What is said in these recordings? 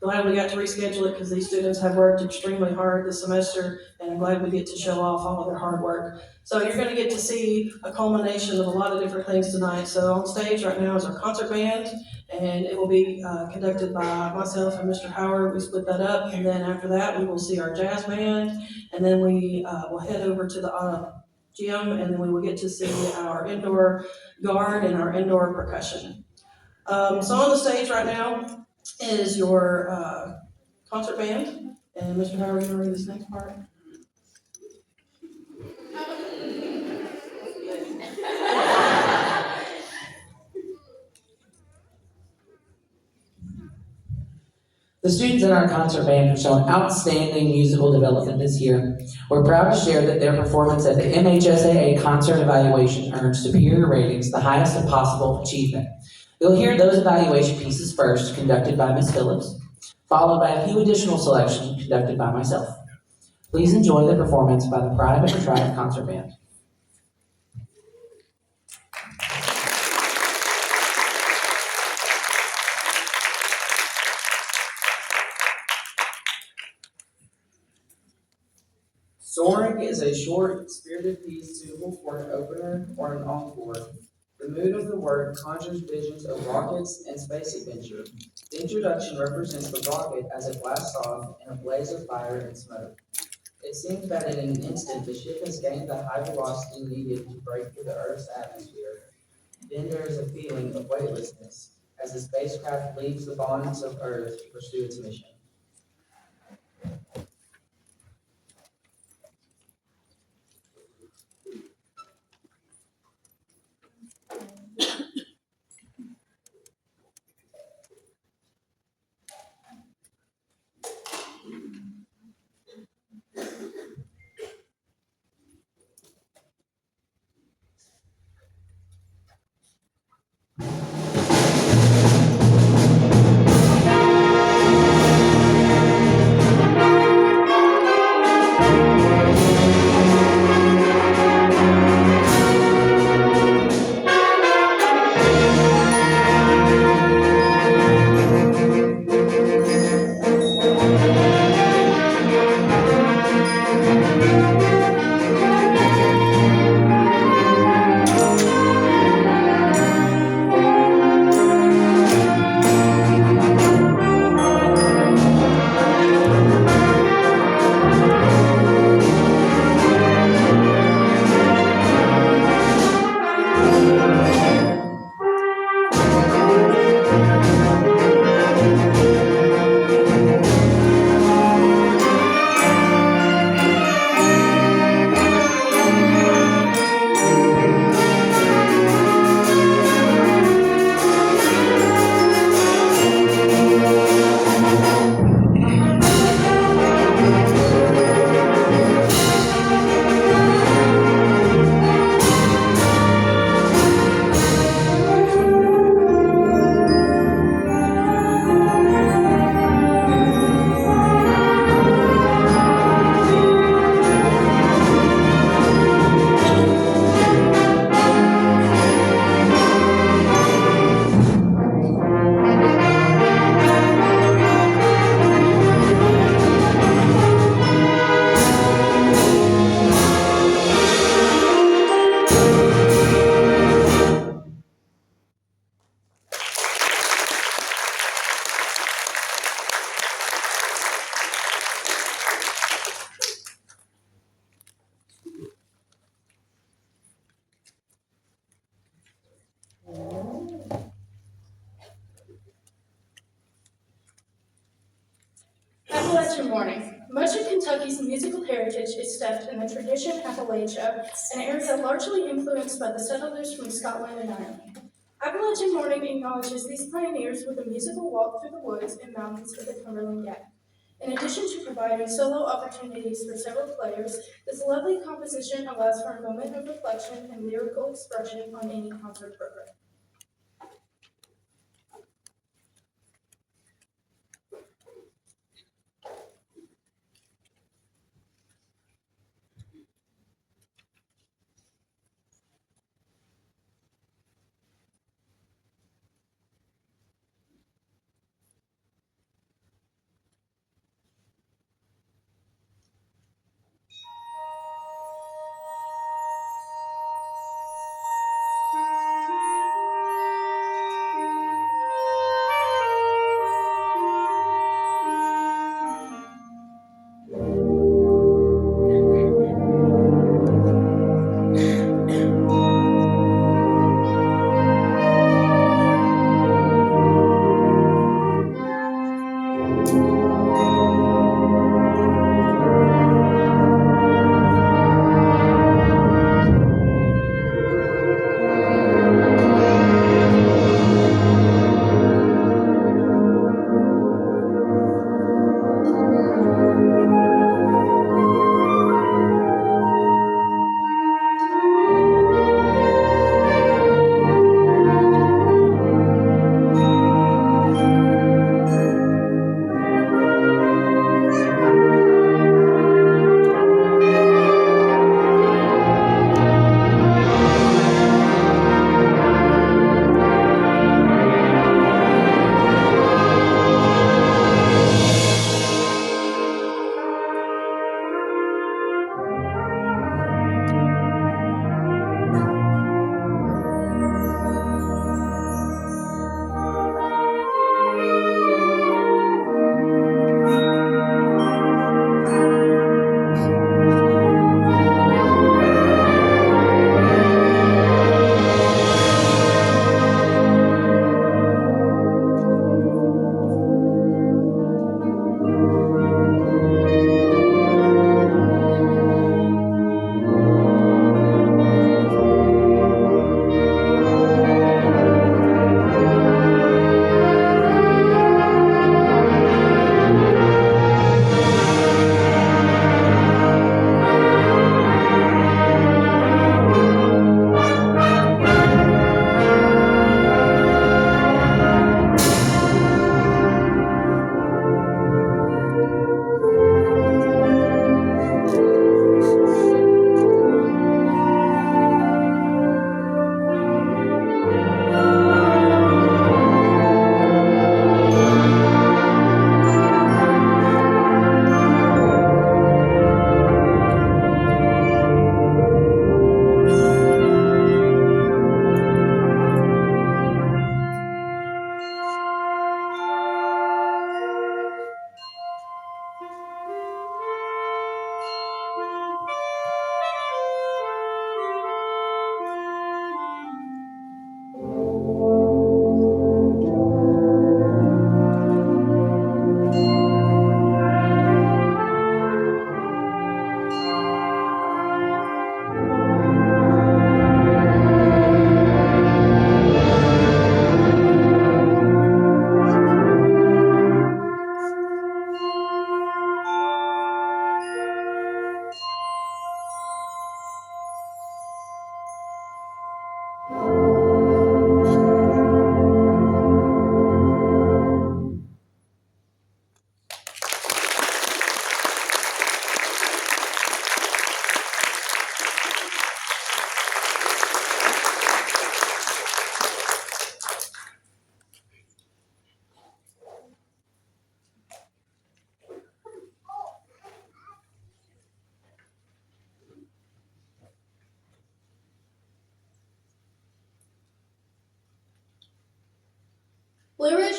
glad we got to reschedule it because these students have worked extremely hard this semester, and I'm glad we get to show off all of their hard work. So you're going to get to see a culmination of a lot of different things tonight. So on stage right now is our concert band, and it will be conducted by myself and Mr. Howard. We split that up, and then after that we will see our jazz band, and then we will head over to the gym, and then we will get to see our indoor guard and our indoor percussion. So on the stage right now is your concert band, and Mr. Howard, you want to read this next part? The students in our concert band have shown outstanding musical development this year. We're proud to share that their performance at the MHSAA concert evaluation earned superior ratings, the highest of possible achievement. You'll hear those evaluation pieces first, conducted by Ms. Phillips, followed by a few additional selections conducted by myself. Please enjoy the performance by the Pride of the Tribe Concert Band. Soaring is a short, spirited piece suitable for an opener or an encore. The mood of the work conjures visions of rockets and space adventure. The introduction represents the rocket as it blasts off in a blaze of fire and smoke. It seems that in an instant the ship has gained the high velocity needed to break through the Earth's atmosphere. Then there is a feeling of weightlessness as the spacecraft leaves the bonds of Earth to pursue its mission. Appalachian morning. Much of Kentucky's musical heritage is steeped in the tradition Appalachia, an area largely influenced by the settlers from Scotland and Ireland. Appalachian morning acknowledges these pioneers with a musical walk through the woods and mountains of the Cumberland Gap. In addition to providing solo opportunities for several players, this lovely composition allows for a moment of reflection and lyrical expression on any concert program.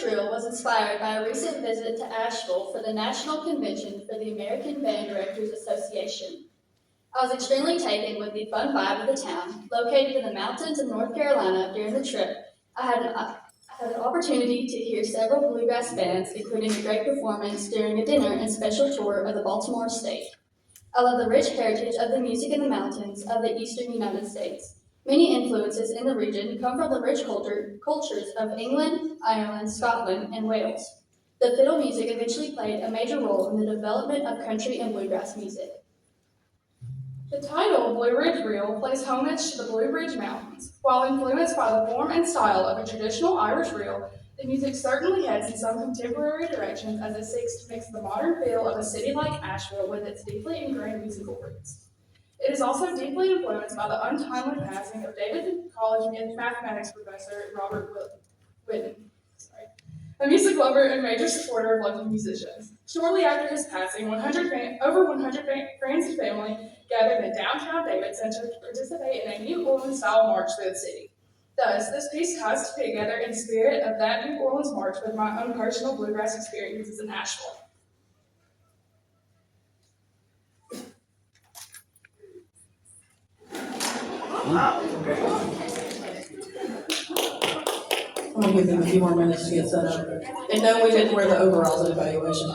Irish Reel was inspired by a recent visit to Asheville for the National Convention for the American Band Directors Association. I was extremely taken with the fun vibe of the town. Located in the mountains of North Carolina during the trip, I had an opportunity to hear several bluegrass bands, including a great performance during a dinner and special tour of the Baltimore State. I love the rich heritage of the music in the mountains of the eastern United States. Many influences in the region come from the rich cultures of England, Ireland, Scotland, and Wales. The fiddle music eventually played a major role in the development of country and bluegrass music. The title, Blue Ridge Reel, plays homage to the Blue Ridge Mountains. While influenced by the form and style of a traditional Irish reel, the music certainly heads in some contemporary directions as it seeks to mix the modern feel of a city like Asheville with its deeply ingrained musical roots. It is also deeply influenced by the untimely passing of David College mathematics professor Robert Whitten, a music lover and major supporter of local musicians. Shortly after his passing, over 100 friends and family gathered in downtown Davidson to participate in a New Orleans-style march through the city. Thus, this piece ties together in spirit of that New Orleans march with my own personal bluegrass experiences in Asheville. I'm gonna give them a few more minutes to get set up. And no, we didn't wear the overalls at evaluation.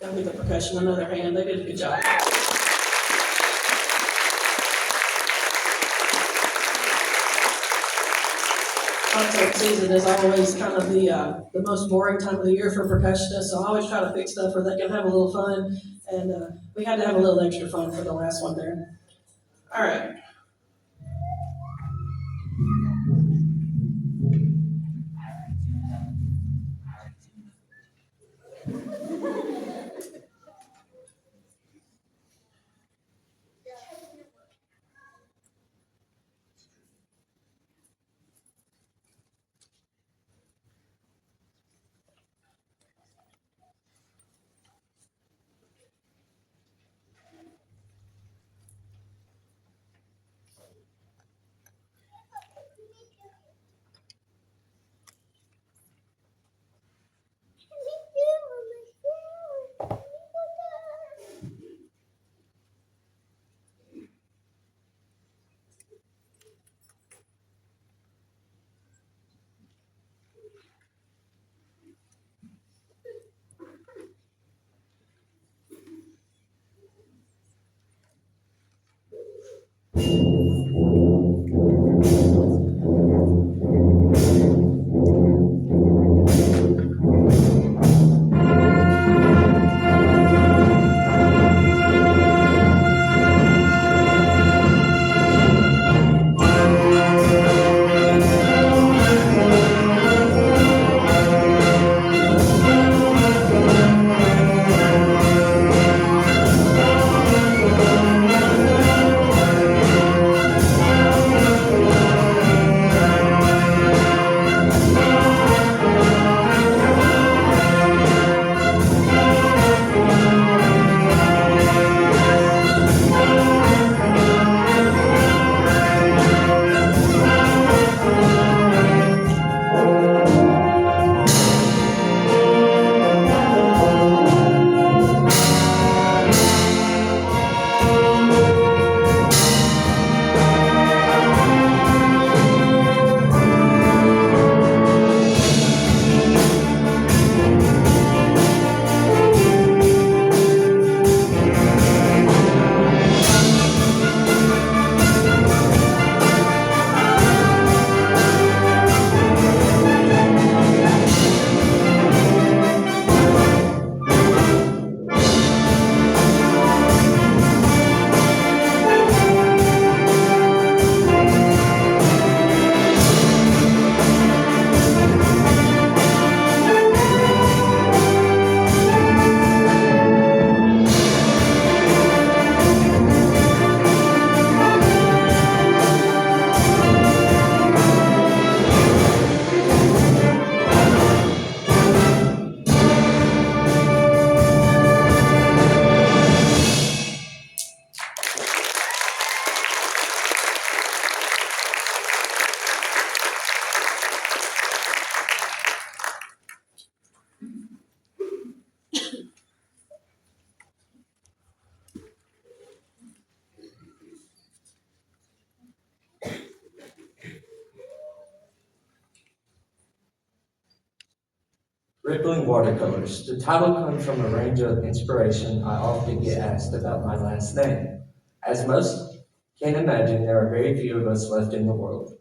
Gotta give the percussion another hand, they did a good job. Concert season is always kind of the most boring time of the year for percussionists, so I always try to pick stuff where they can have a little fun, and we had to have a little extra fun for the last one there. All right. Rippling watercolors. The title comes from a range of inspiration I often get asked about my last name. As most can imagine, there are very few of us left in the world.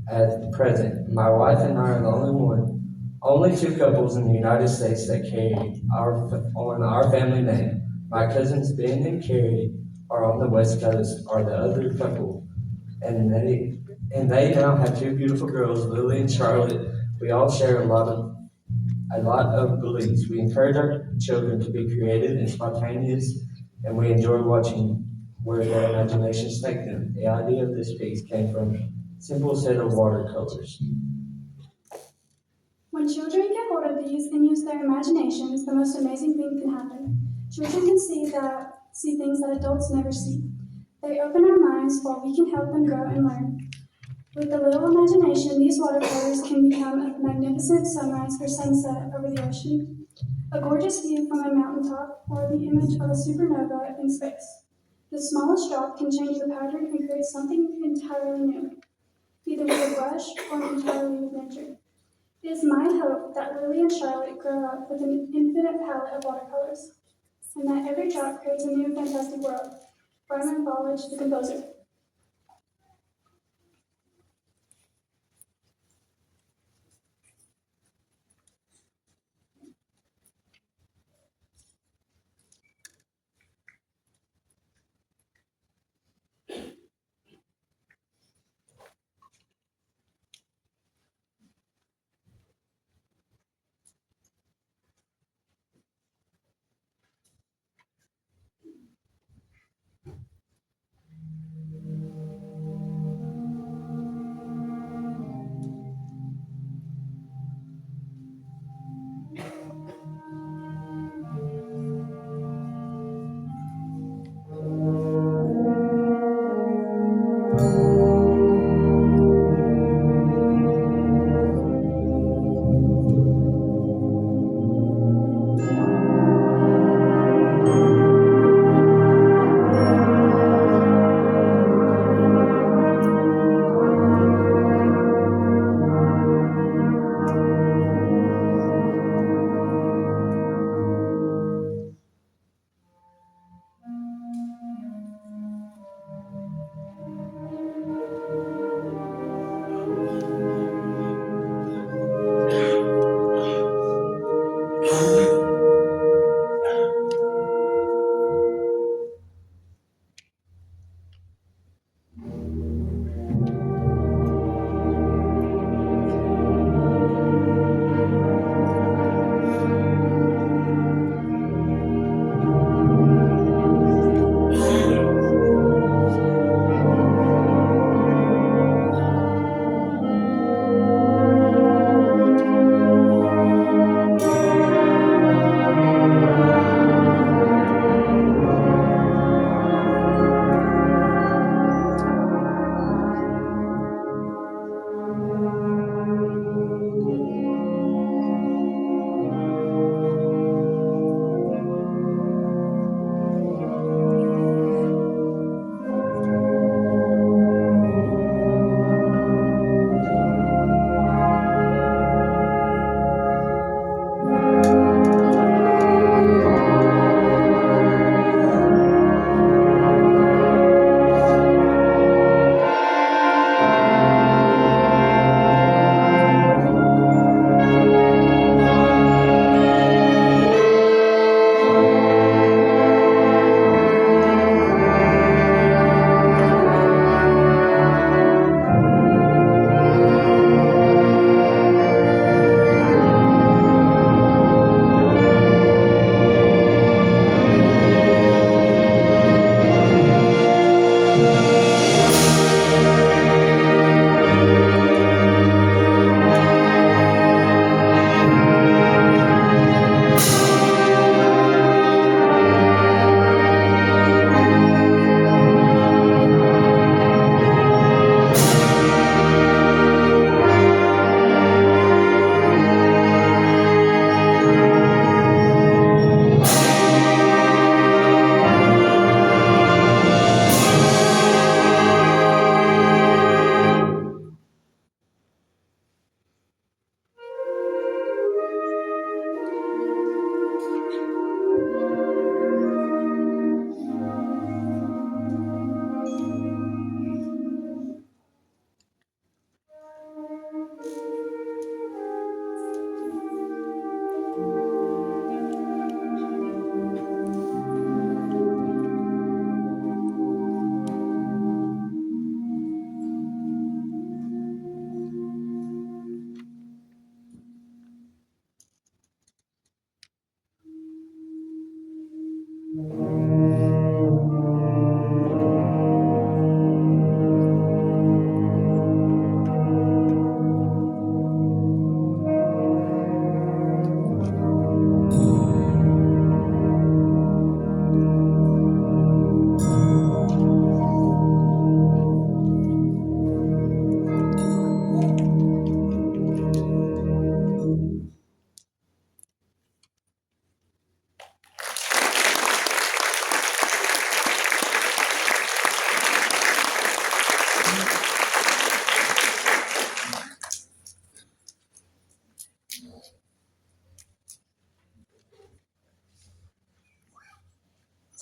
At present, my wife and I are the only two couples in the United States that carry our family name. My cousins Ben and Carrie are on the West Coast, are the other couple, and they now have two beautiful girls, Lily and Charlotte. We all share a lot of beliefs. We encourage our children to be creative and spontaneous, and we enjoy watching where their imaginations take them. The idea of this piece came from a simple set of watercolors. When children get hold of these and use their imaginations, the most amazing thing can happen. Children can see things that adults never see. They open our minds while we can help them grow and learn. With a little imagination, these watercolors can become a magnificent sunrise or sunset over the ocean, a gorgeous view from a mountaintop, or the image of a supernova in space. The smallest drop can change the pattern and create something entirely new, either with a brush or entirely with nature. It is my hope that Lily and Charlotte grow up with an infinite palette of watercolors, and that every drop creates a new fantastic world. Brian Ballage, the composer.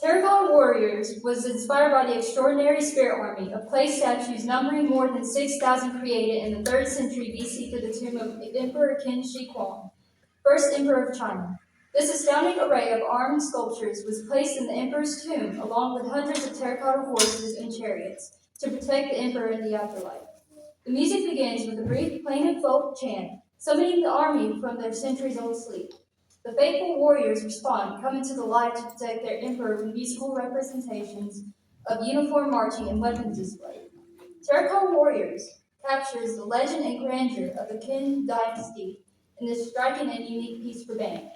Terracotta Warriors was inspired by the extraordinary spirit army of clay statues numbering more than 6,000 created in the 3rd century BC for the tomb of Emperor Qin Shi Huang, first emperor of China. This astounding array of armed sculptures was placed in the emperor's tomb along with hundreds of terracotta horses and chariots to protect the emperor in the afterlife. The music begins with a brief plaintive folk chant, summoning the army from their centuries-old sleep. The faithful warriors respond, coming to the light to protect their emperor with musical representations of uniform marching and weapons display. Terracotta Warriors captures the legend and grandeur of the Qin dynasty in this striking and unique piece for band.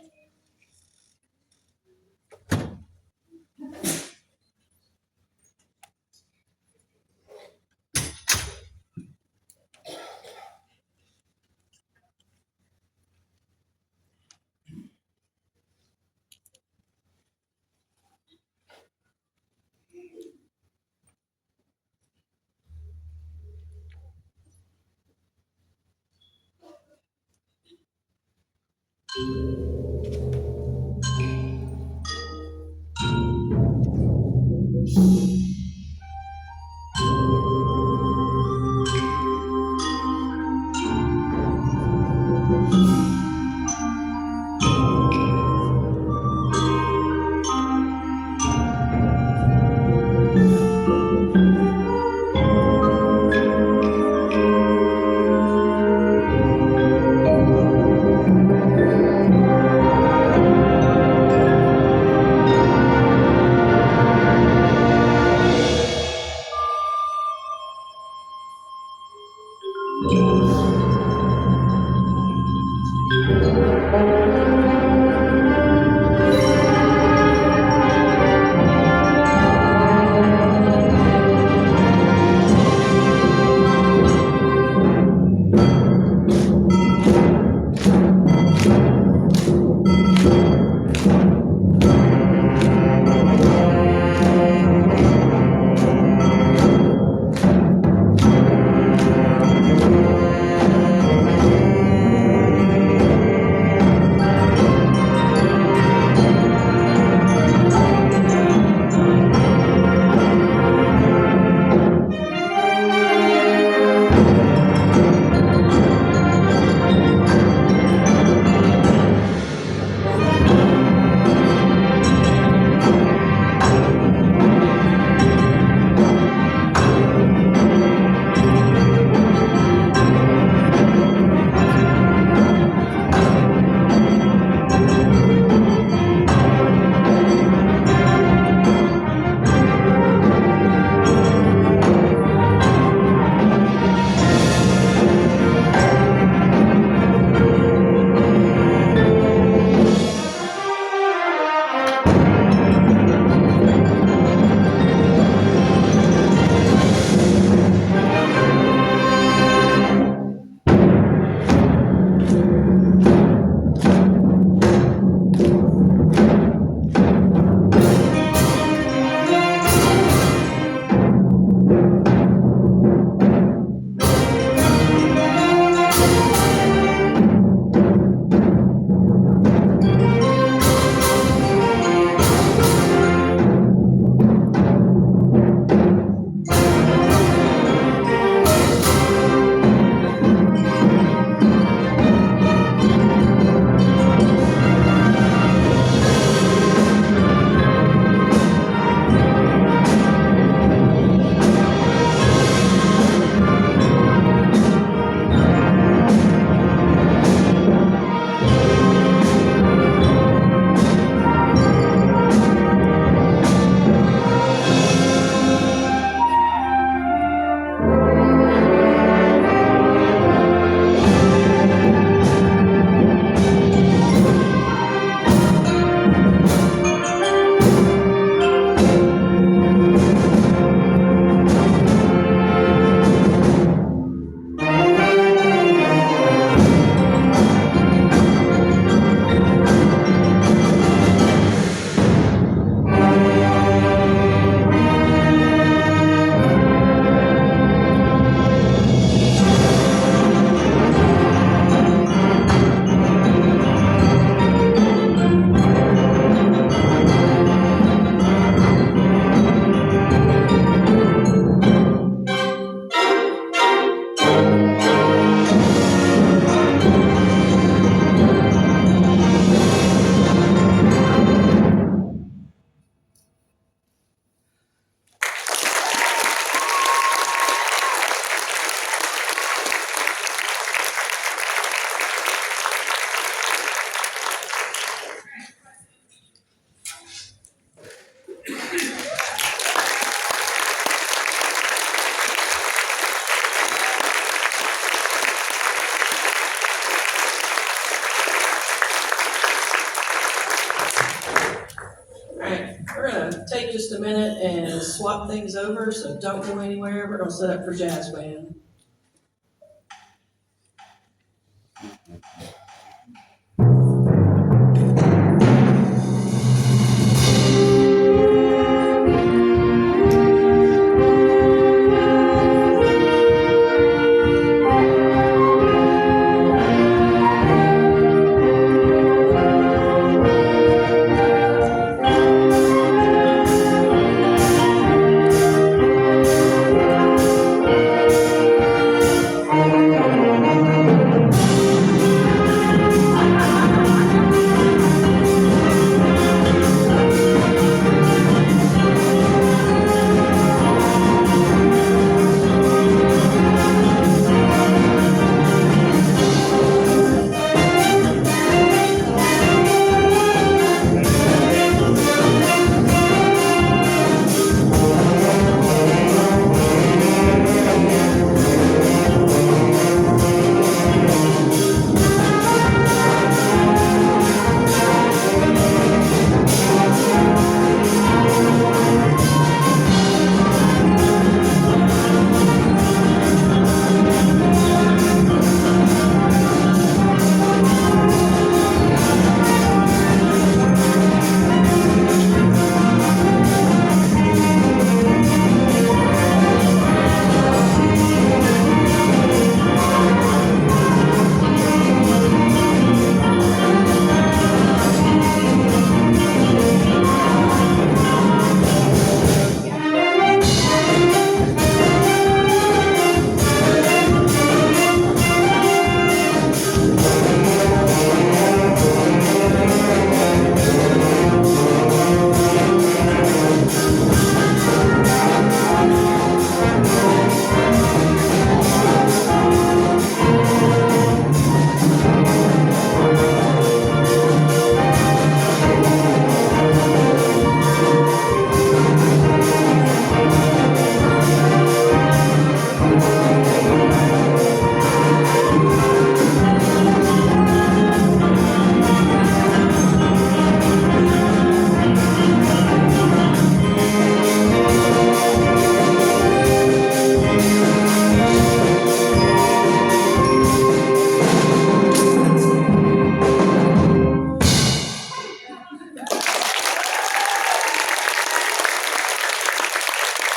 a minute and swap things over, so don't go anywhere. We're gonna set up for jazz band.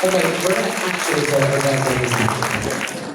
Okay, we're gonna actually go to the